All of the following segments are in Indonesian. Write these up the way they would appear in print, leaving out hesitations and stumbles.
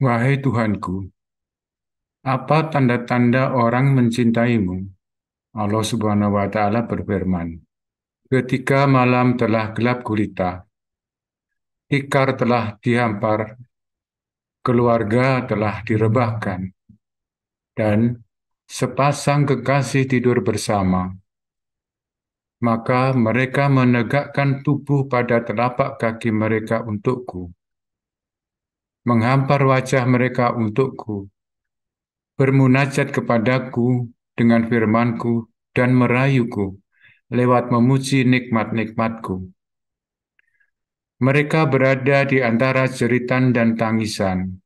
Wahai Tuhanku, apa tanda-tanda orang mencintaimu? Allah Subhanahu wa Ta'ala berfirman, ketika malam telah gelap gulita, tikar telah dihampar, keluarga telah direbahkan, dan sepasang kekasih tidur bersama, maka mereka menegakkan tubuh pada telapak kaki mereka untukku, menghampar wajah mereka untukku, bermunajat kepadaku dengan firmanku, dan merayuku lewat memuji nikmat-nikmatku. Mereka berada di antara jeritan dan tangisan,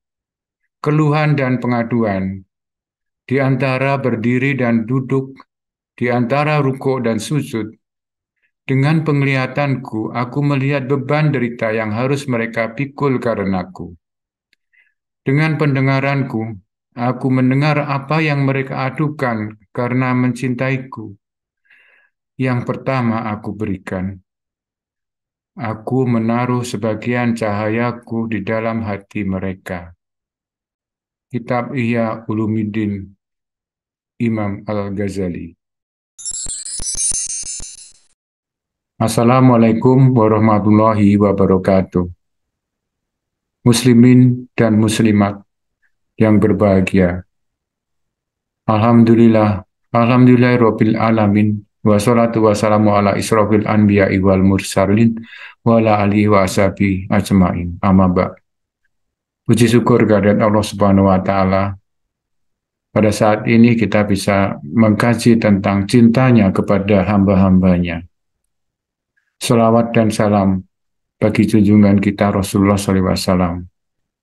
keluhan dan pengaduan, di antara berdiri dan duduk, di antara rukuk dan sujud. Dengan penglihatanku, aku melihat beban derita yang harus mereka pikul karenaku. Dengan pendengaranku, aku mendengar apa yang mereka adukan karena mencintaiku. Yang pertama aku berikan. Aku menaruh sebagian cahayaku di dalam hati mereka. Kitab Ihya Ulumuddin Imam Al-Ghazali. Assalamualaikum warahmatullahi wabarakatuh. Muslimin dan muslimat yang berbahagia. Alhamdulillah, alhamdulillahirabbil alamin. Wassalatu wassalamu ala israfil anbiya'i wal mursalin wa ala alihi wa ashabihi ajmain. Amma ba'd. Puji syukur kehadirat Allah Subhanahu wa taala. Pada saat ini kita bisa mengkaji tentang cintanya kepada hamba-hambanya. Salawat dan salam bagi junjungan kita Rasulullah SAW,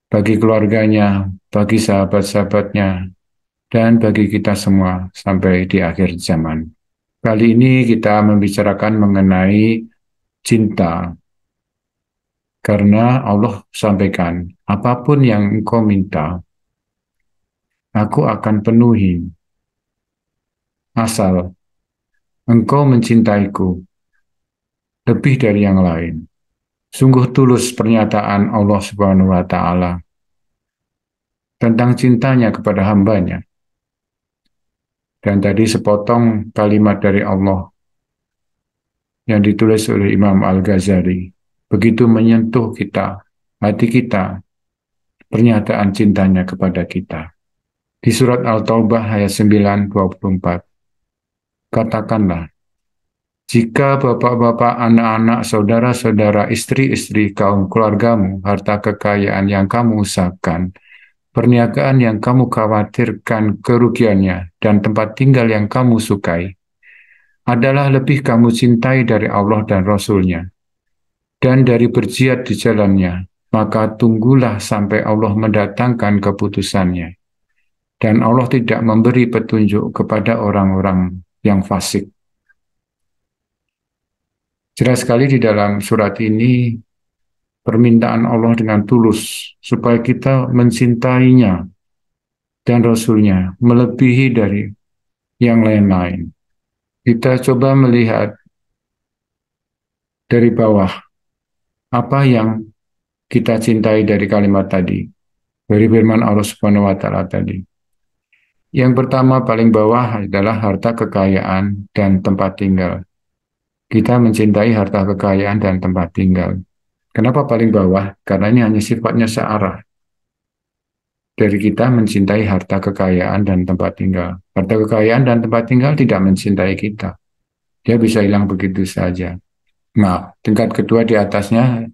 bagi keluarganya, bagi sahabat-sahabatnya, dan bagi kita semua sampai di akhir zaman. Kali ini kita membicarakan mengenai cinta, karena Allah sampaikan, apapun yang engkau minta, aku akan penuhi, asal engkau mencintaiku lebih dari yang lain. Sungguh tulus pernyataan Allah Subhanahu wa Ta'ala tentang cintanya kepada hambanya. Dan tadi sepotong kalimat dari Allah yang ditulis oleh Imam Al-Ghazali. Begitu menyentuh kita, hati kita, pernyataan cintanya kepada kita. Di surat Al-Taubah ayat 9:24, katakanlah, jika bapak-bapak, anak-anak, saudara-saudara, istri-istri, kaum keluargamu, harta kekayaan yang kamu usahakan, perniagaan yang kamu khawatirkan kerugiannya, dan tempat tinggal yang kamu sukai, adalah lebih kamu cintai dari Allah dan Rasul-Nya, dan dari berjihad di jalannya, maka tunggulah sampai Allah mendatangkan keputusannya. Dan Allah tidak memberi petunjuk kepada orang-orang yang fasik. Jelas sekali di dalam surat ini, permintaan Allah dengan tulus, supaya kita mencintainya dan Rasul-Nya, melebihi dari yang lain-lain. Kita coba melihat dari bawah, apa yang kita cintai dari kalimat tadi, dari firman Allah Subhanahu wa Ta'ala tadi. Yang pertama paling bawah adalah harta kekayaan dan tempat tinggal. Kita mencintai harta kekayaan dan tempat tinggal. Kenapa paling bawah? Karena ini hanya sifatnya searah. Dari kita mencintai harta kekayaan dan tempat tinggal. Harta kekayaan dan tempat tinggal tidak mencintai kita. Dia bisa hilang begitu saja. Nah, tingkat kedua di atasnya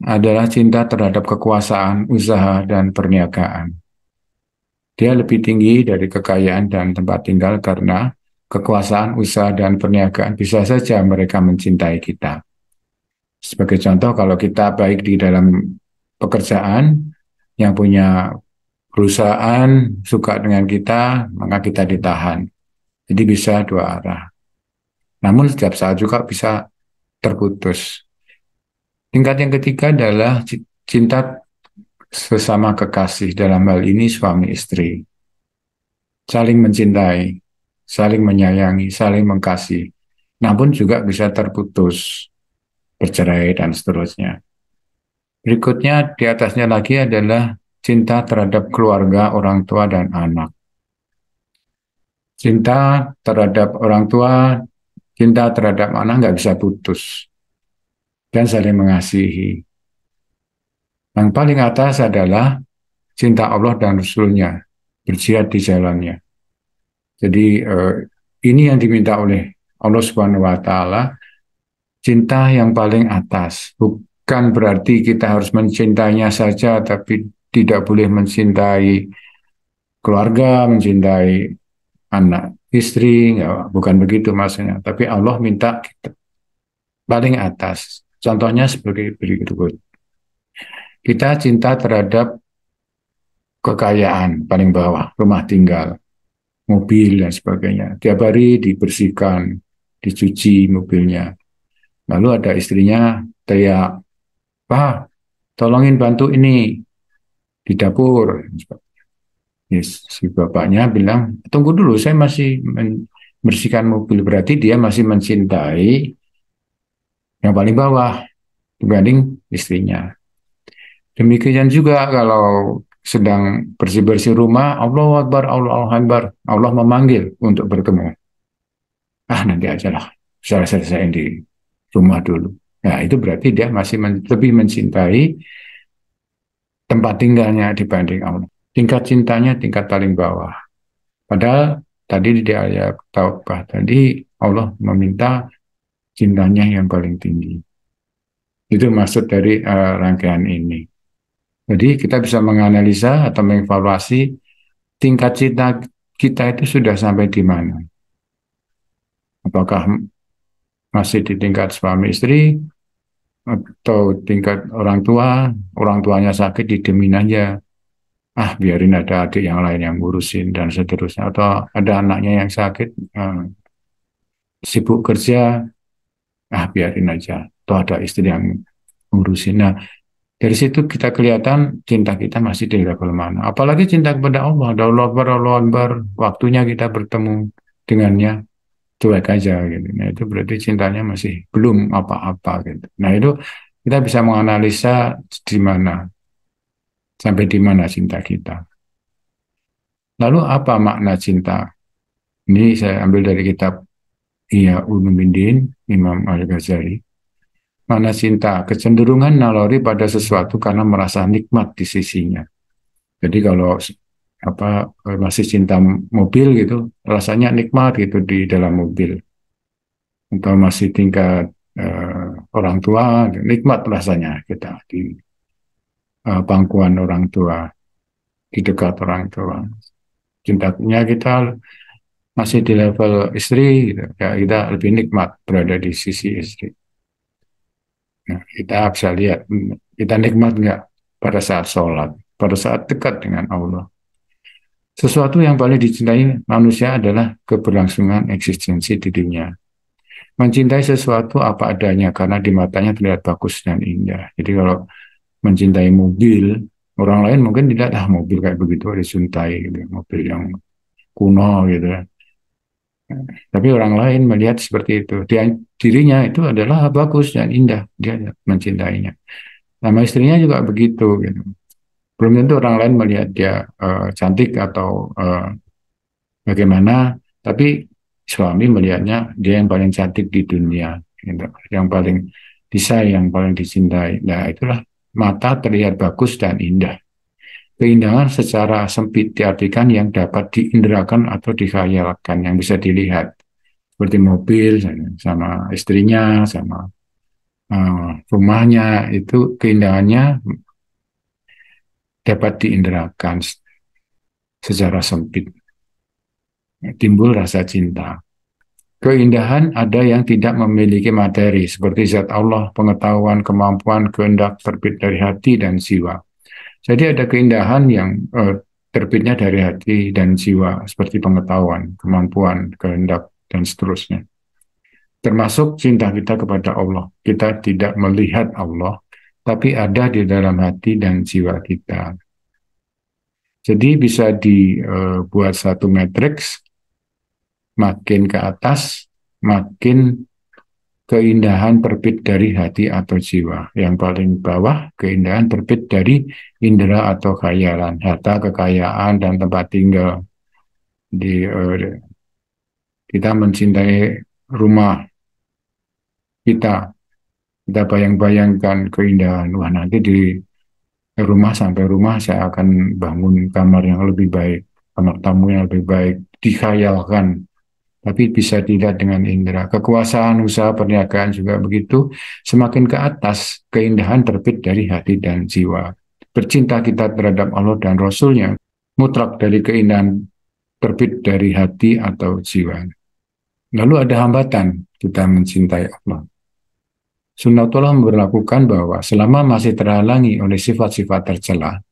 adalah cinta terhadap kekuasaan, usaha, dan perniagaan. Dia lebih tinggi dari kekayaan dan tempat tinggal karena kekuasaan, usaha, dan perniagaan bisa saja mereka mencintai kita. Sebagai contoh, kalau kita baik di dalam pekerjaan, yang punya perusahaan suka dengan kita, maka kita ditahan. Jadi bisa dua arah. Namun setiap saat juga bisa terputus. Tingkat yang ketiga adalah cinta sesama kekasih, dalam hal ini suami istri. Saling mencintai, saling menyayangi, saling mengasihi. Namun juga bisa terputus, bercerai, dan seterusnya. Berikutnya di atasnya lagi adalah cinta terhadap keluarga, orang tua, dan anak. Cinta terhadap orang tua, cinta terhadap anak nggak bisa putus, dan saling mengasihi. Yang paling atas adalah cinta Allah dan Rasul-Nya, berjihad di jalannya. Jadi ini yang diminta oleh Allah Subhanahu wa Ta'ala, cinta yang paling atas. Bukan berarti kita harus mencintainya saja, tapi tidak boleh mencintai keluarga, mencintai anak, istri, ya, bukan begitu maksudnya. Tapi Allah minta kita paling atas. Contohnya sebagai berikut. Kita cinta terhadap kekayaan paling bawah, rumah tinggal, mobil, dan sebagainya. Tiap hari dibersihkan, dicuci mobilnya. Lalu ada istrinya teriak, "Pak, tolongin bantu ini di dapur." Yes, si bapaknya bilang, "Tunggu dulu, saya masih membersihkan mobil." Berarti dia masih mencintai yang paling bawah dibanding istrinya. Demikian juga kalau sedang bersih-bersih rumah, Allah Akbar, Allah Akbar, Allah memanggil untuk bertemu. Nanti aja lah, saya selesaiin di rumah dulu. Nah, itu berarti dia masih lebih mencintai tempat tinggalnya dibanding Allah. Tingkat cintanya tingkat paling bawah. Padahal tadi di ayat Taubah tadi Allah meminta cintanya yang paling tinggi. Itu maksud dari rangkaian ini. Jadi kita bisa menganalisa atau mengevaluasi tingkat cinta kita itu sudah sampai di mana. Apakah masih di tingkat suami istri atau tingkat orang tua, orang tuanya sakit didemin aja. Biarin ada adik yang lain yang ngurusin dan seterusnya. Atau ada anaknya yang sakit, sibuk kerja, biarin aja. Atau ada istri yang ngurusin. Nah, dari situ kita kelihatan cinta kita masih di level mana. Apalagi cinta kepada Allah. Allah Akbar, waktunya kita bertemu dengannya, cuek aja gitu. Nah, itu berarti cintanya masih belum apa-apa gitu. Nah, itu kita bisa menganalisa di mana, sampai di mana cinta kita. Lalu apa makna cinta? Ini saya ambil dari kitab Ihya Ulumuddin Imam Al-Ghazali. Makna cinta, kecenderungan naluri pada sesuatu karena merasa nikmat di sisinya. Jadi kalau masih cinta mobil gitu, rasanya nikmat gitu di dalam mobil. Atau masih tingkat orang tua, nikmat rasanya kita di pangkuan orang tua, di dekat orang tua. Cintanya kita masih di level istri, gitu. Ya kita lebih nikmat berada di sisi istri. Nah, kita bisa lihat, kita nikmat nggak pada saat sholat, pada saat dekat dengan Allah. Sesuatu yang paling dicintai manusia adalah keberlangsungan eksistensi di dunia. Mencintai sesuatu apa adanya karena di matanya terlihat bagus dan indah. Jadi kalau mencintai mobil, orang lain mungkin tidak, mobil kayak begitu dicintai, gitu. Mobil yang kuno gitu. Tapi orang lain melihat seperti itu. Dirinya itu adalah bagus dan indah. Dia mencintainya. Sama istrinya juga begitu. Gitu. Belum tentu orang lain melihat dia cantik atau bagaimana. Tapi suami melihatnya dia yang paling cantik di dunia. Gitu. Yang paling disayang, yang paling dicintai. Nah itulah mata terlihat bagus dan indah. Keindahan secara sempit diartikan yang dapat diinderakan atau dikhayalkan, yang bisa dilihat. Seperti mobil, sama istrinya, sama rumahnya, itu keindahannya dapat diinderakan secara sempit. Timbul rasa cinta. Keindahan ada yang tidak memiliki materi, seperti zat Allah, pengetahuan, kemampuan, kehendak terbit dari hati dan jiwa. Jadi ada keindahan yang terbitnya dari hati dan jiwa, seperti pengetahuan, kemampuan, kehendak, dan seterusnya. Termasuk cinta kita kepada Allah. Kita tidak melihat Allah, tapi ada di dalam hati dan jiwa kita. Jadi bisa dibuat satu matriks, makin ke atas, makin keindahan terbit dari hati atau jiwa. Yang paling bawah, keindahan terbit dari indera atau khayalan, harta, kekayaan, dan tempat tinggal. Kita mencintai rumah kita, kita bayang-bayangkan keindahan. Wah, nanti di rumah sampai rumah saya akan bangun kamar yang lebih baik, kamar tamu yang lebih baik, dikhayalkan. Tapi bisa dilihat dengan indera. Kekuasaan, usaha, perniagaan juga begitu. Semakin ke atas, keindahan terbit dari hati dan jiwa. Bercinta kita terhadap Allah dan Rasul-Nya, mutlak dari keindahan terbit dari hati atau jiwa. Lalu ada hambatan kita mencintai Allah. Sunnatullah memberlakukan bahwa selama masih terhalangi oleh sifat-sifat tercela,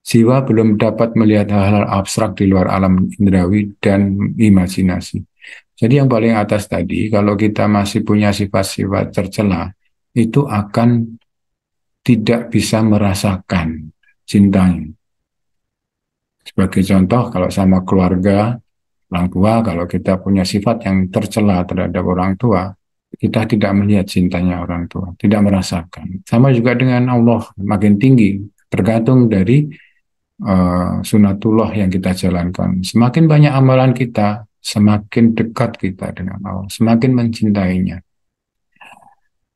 jiwa belum dapat melihat hal-hal abstrak di luar alam indrawi dan imajinasi. Jadi yang paling atas tadi, kalau kita masih punya sifat-sifat tercela, itu akan tidak bisa merasakan cintanya. Sebagai contoh, kalau sama keluarga, orang tua, kalau kita punya sifat yang tercela terhadap orang tua, kita tidak melihat cintanya orang tua, tidak merasakan. Sama juga dengan Allah, makin tinggi, tergantung dari sunatullah yang kita jalankan. Semakin banyak amalan kita, semakin dekat kita dengan Allah, semakin mencintainya.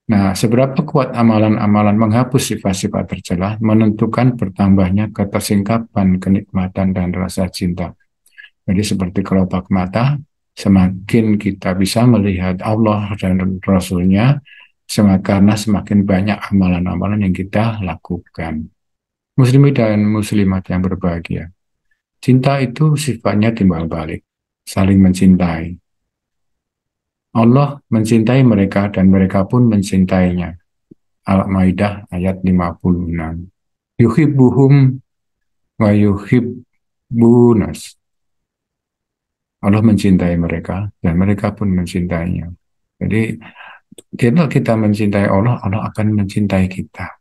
Nah, seberapa kuat amalan-amalan menghapus sifat-sifat tercela menentukan bertambahnya ketersingkapan, kenikmatan, dan rasa cinta. Jadi seperti kelopak mata, semakin kita bisa melihat Allah dan Rasul-Nya, karena semakin banyak amalan-amalan yang kita lakukan. Muslimin dan muslimat yang berbahagia. Cinta itu sifatnya timbal balik, saling mencintai. Allah mencintai mereka dan mereka pun mencintainya. Al-Maidah ayat 56. Yuhibbuhum wa yuhibbunas. Allah mencintai mereka dan mereka pun mencintainya. Jadi kalau kita mencintai Allah, Allah akan mencintai kita.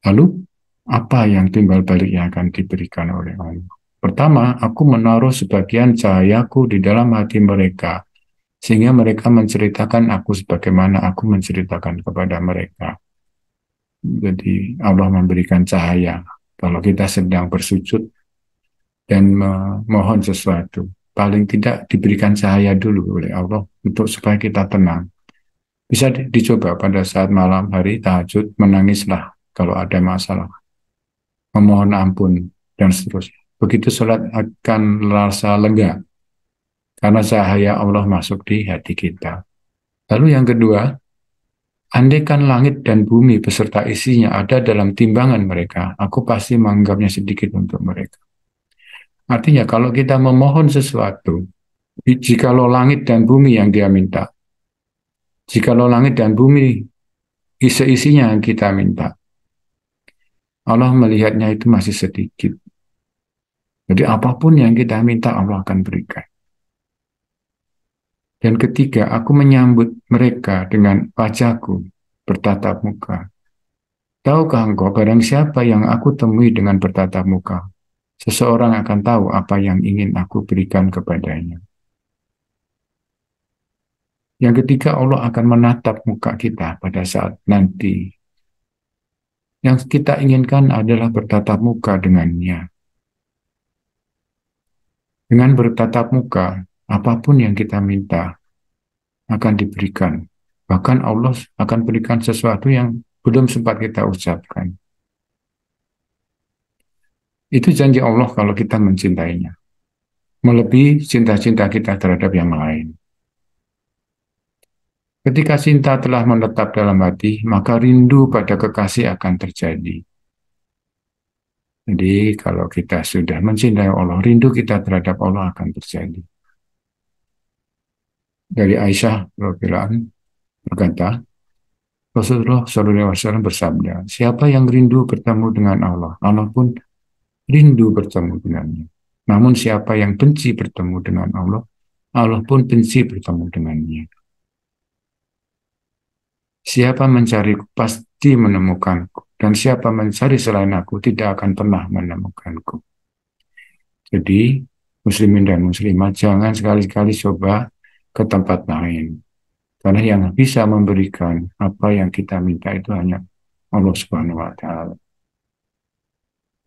Lalu apa yang timbal balik yang akan diberikan oleh Allah? Pertama, aku menaruh sebagian cahayaku di dalam hati mereka, sehingga mereka menceritakan aku sebagaimana aku menceritakan kepada mereka. Jadi Allah memberikan cahaya. Kalau kita sedang bersujud dan memohon sesuatu, paling tidak diberikan cahaya dulu oleh Allah untuk supaya kita tenang. Bisa dicoba pada saat malam hari tahajud, menangislah kalau ada masalah, memohon ampun, dan seterusnya. Begitu sholat akan rasa lega, karena cahaya Allah masuk di hati kita. Lalu yang kedua, andaikan langit dan bumi beserta isinya ada dalam timbangan mereka, aku pasti menganggapnya sedikit untuk mereka. Artinya kalau kita memohon sesuatu, jikalau langit dan bumi yang dia minta, jikalau langit dan bumi isi-isinya yang kita minta, Allah melihatnya itu masih sedikit. Jadi apapun yang kita minta Allah akan berikan. Dan ketiga, aku menyambut mereka dengan wajahku bertatap muka. Tahukah engkau barang siapa yang aku temui dengan bertatap muka? Seseorang akan tahu apa yang ingin aku berikan kepadanya. Yang ketiga, Allah akan menatap muka kita pada saat nanti. Yang kita inginkan adalah bertatap muka dengannya. Dengan bertatap muka, apapun yang kita minta akan diberikan. Bahkan Allah akan berikan sesuatu yang belum sempat kita ucapkan. Itu janji Allah kalau kita mencintainya. Melebihi cinta-cinta kita terhadap yang lain. Ketika cinta telah menetap dalam hati, maka rindu pada kekasih akan terjadi. Jadi kalau kita sudah mencintai Allah, rindu kita terhadap Allah akan terjadi. Dari Aisyah radhiyallahu anha berkata, Rasulullah SAW bersabda, siapa yang rindu bertemu dengan Allah, Allah pun rindu bertemu dengannya. Namun siapa yang benci bertemu dengan Allah, Allah pun benci bertemu dengannya. Siapa mencariku pasti menemukanku, dan siapa mencari selain aku tidak akan pernah menemukanku. Jadi, muslimin dan muslimat, jangan sekali-kali coba ke tempat lain. Karena yang bisa memberikan apa yang kita minta itu hanya Allah Subhanahu wa Ta'ala.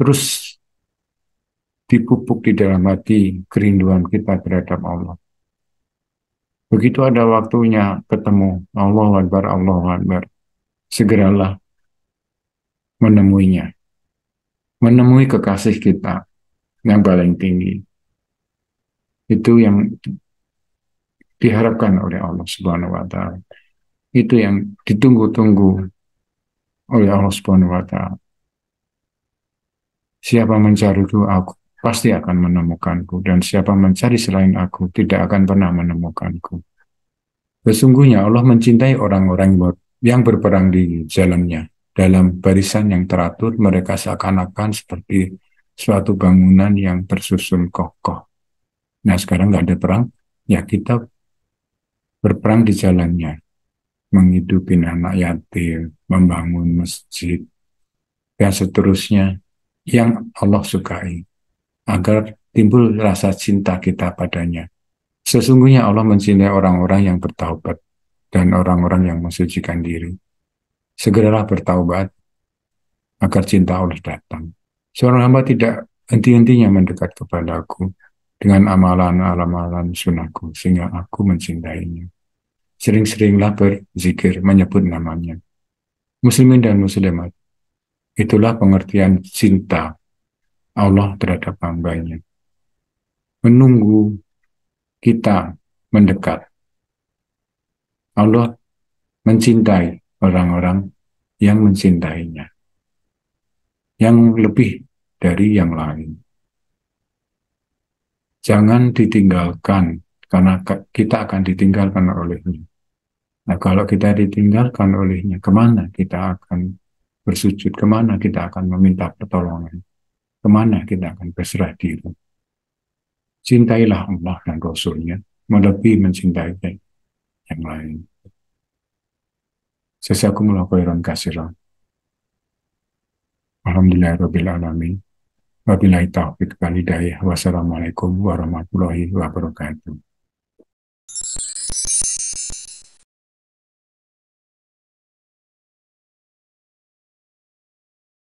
Terus dipupuk di dalam hati kerinduan kita terhadap Allah. Begitu ada waktunya ketemu Allah Akbar, Allah Akbar, segeralah menemuinya, menemui kekasih kita yang paling tinggi. Itu yang diharapkan oleh Allah Subhanahu wa Ta'ala. Itu yang ditunggu-tunggu oleh Allah Subhanahu wa Ta'ala. Siapa mencariku, aku pasti akan menemukanku, dan siapa mencari selain aku tidak akan pernah menemukanku. Sesungguhnya Allah mencintai orang-orang yang berperang di jalannya. Dalam barisan yang teratur, mereka seakan-akan seperti suatu bangunan yang tersusun kokoh. Nah, sekarang nggak ada perang, ya kita berperang di jalannya, menghidupi anak yatim, membangun masjid, dan seterusnya yang Allah sukai, agar timbul rasa cinta kita padanya. Sesungguhnya Allah mencintai orang-orang yang bertaubat dan orang-orang yang mensucikan diri. Segeralah bertaubat agar cinta Allah datang. Seorang hamba tidak henti-hentinya mendekat kepadaku dengan amalan-amalan sunnahku, sehingga aku mencintainya. Sering-seringlah berzikir menyebut namanya. Muslimin dan muslimat, itulah pengertian cinta Allah terhadap hambanya. Menunggu kita mendekat. Allah mencintai orang-orang yang mencintainya, yang lebih dari yang lain. Jangan ditinggalkan, karena kita akan ditinggalkan olehnya. Nah, kalau kita ditinggalkan olehnya, kemana kita akan bersujud, kemana kita akan meminta pertolongan, kemana kita akan berserah diri. Cintailah Allah dan Rasul-Nya, melebihi mencintai yang lain. Jazakumullahu khairan katsiran. Alhamdulillahirabbil alamin. Wabillahi taufiq wal hidayah. Wassalamualaikum warahmatullahi wabarakatuh.